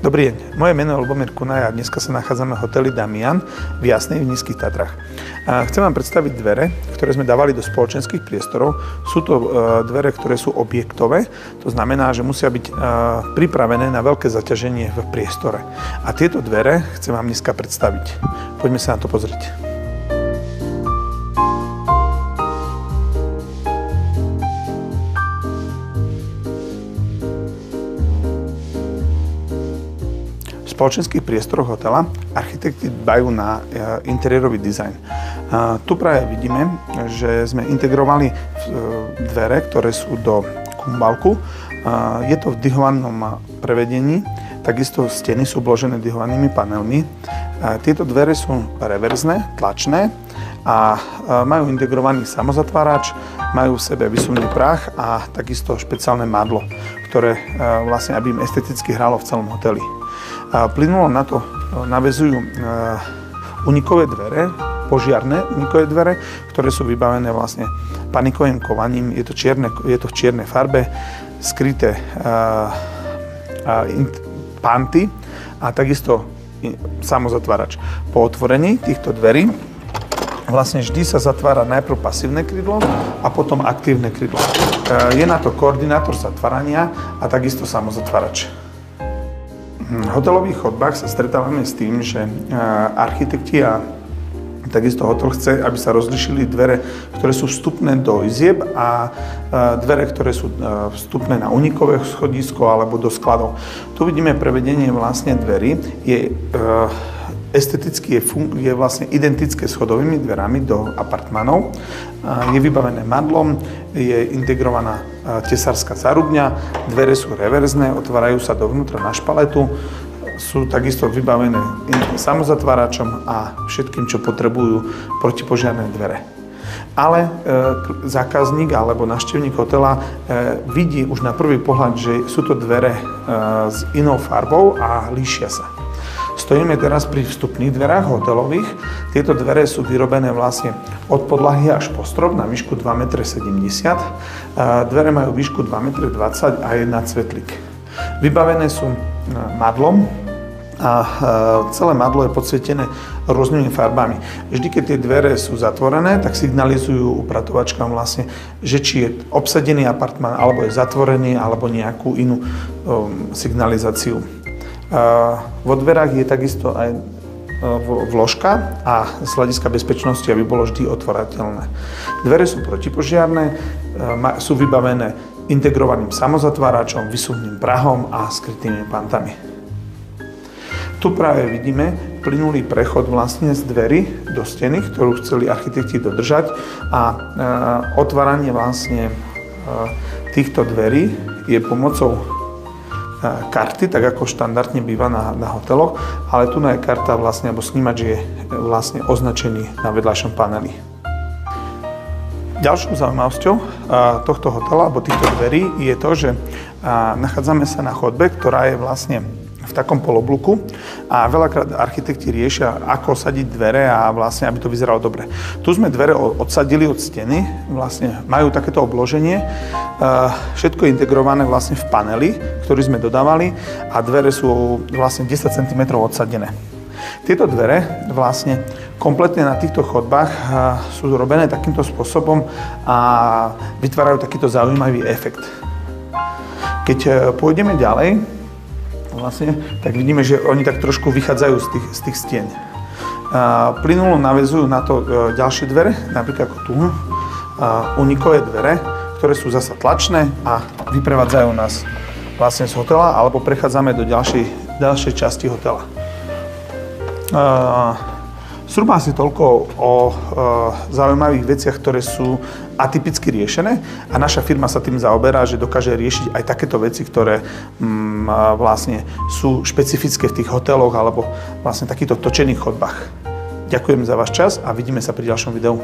Dobrý deň, moje meno je Lubomír Kunaj a dneska sa nachádzame v hoteli Damian v Jasnej v Nízkych Tatrách. Chcem vám predstaviť dvere, ktoré sme dávali do spoločenských priestorov. Sú to dvere, ktoré sú objektové, to znamená, že musia byť pripravené na veľké zaťaženie v priestore. A tieto dvere chcem vám dneska predstaviť. Poďme sa na to pozrieť. V spoločenských priestoroch hotela architekti dbajú na interiérový dizajn. Tu práve vidíme, že sme integrovali dvere, ktoré sú do kumbalku. Je to v dihovanom prevedení, takisto steny sú obložené dihovanými panelmi. Tieto dvere sú reverzné, tlačné a majú integrovaný samozatvárač, majú v sebe výsuvný prach a takisto špeciálne madlo, ktoré vlastne aby im esteticky hralo v celom hoteli. Plynulo na to naväzujú unikové dvere, požiarne unikové dvere, ktoré sú vybavené vlastne panikovým kovaním. Je to v čiernej farbe, skryté panty a takisto samozatvárač. Po otvorení týchto dverí vlastne vždy sa zatvára najprv pasívne krydlo a potom aktívne krydlo. Je na to koordinátor zatvárania a takisto samozatvárač. V hotelových chodbách sa stretávame s tým, že architekti a takisto hotel chce, aby sa rozlišili dvere, ktoré sú vstupné do izieb a dvere, ktoré sú vstupné na unikové schodisko alebo do skladov. Tu vidíme prevedenie vlastne dverí. Esteticky je vlastne identické schodovými dverami do apartmanov. Je vybavené madlom, je integrovaná tesárska zárubňa, dvere sú reverzné, otvárajú sa dovnútra na špaletu, sú takisto vybavené samozatváračom a všetkým, čo potrebujú protipožiarne dvere. Ale zákazník alebo návštevník hotela vidí už na prvý pohľad, že sú to dvere s inou farbou a líšia sa. Stojíme teraz pri vstupných dverách hotelových. Tieto dvere sú vyrobené vlastne od podlahy až po strop na výšku 2,70 m. Dvere majú výšku 2,20 m a je nacvetlík. Vybavené sú madlom a celé madlo je podsvietené rôznymi farbami. Vždy, keď tie dvere sú zatvorené, tak signalizujú upratovačkám vlastne, že či je obsadený apartman, alebo je zatvorený, alebo nejakú inú signalizáciu. Vo dverách je takisto aj vložka a z hľadiska bezpečnosti, aby bolo vždy otvorateľné. Dvere sú protipožiarne, sú vybavené integrovaným samozatváračom, výsuvným prahom a skrytými pantami. Tu práve vidíme plynulý prechod vlastne z dverí do steny, ktorú chceli architekti dodržať a otváranie vlastne týchto dverí je pomocou karty, tak ako štandardne býva na hoteloch, ale tu je karta vlastne, alebo snímač je vlastne označený na vedľajšom paneli. Ďalšou zaujímavosťou tohto hotela, alebo týchto dverí, je to, že nachádzame sa na chodbe, ktorá je vlastne v takom polobluku a veľakrát architekti riešia, ako osadiť dvere a vlastne, aby to vyzeralo dobre. Tu sme dvere odsadili od steny, vlastne majú takéto obloženie, všetko je integrované vlastne v paneli, ktorý sme dodávali a dvere sú vlastne 10 cm odsadené. Tieto dvere vlastne kompletne na týchto chodbách sú robené takýmto spôsobom a vytvárajú takýto zaujímavý efekt. Keď pôjdeme ďalej, vlastne, tak vidíme, že oni tak trošku vychádzajú z tých stien. Plynulo naväzujú na to ďalšie dvere, napríklad ako tu, unikové dvere, ktoré sú zasa tlačné a vyprevádzajú nás vlastne z hotela, alebo prechádzame do ďalšej časti hotela. Zhruba asi toľko o zaujímavých veciach, ktoré sú atypicky riešené a naša firma sa tým zaoberá, že dokáže riešiť aj takéto veci, ktoré vlastne sú špecifické v tých hoteloch alebo vlastne takýchto točených chodbách. Ďakujem za váš čas a vidíme sa pri ďalšom videu.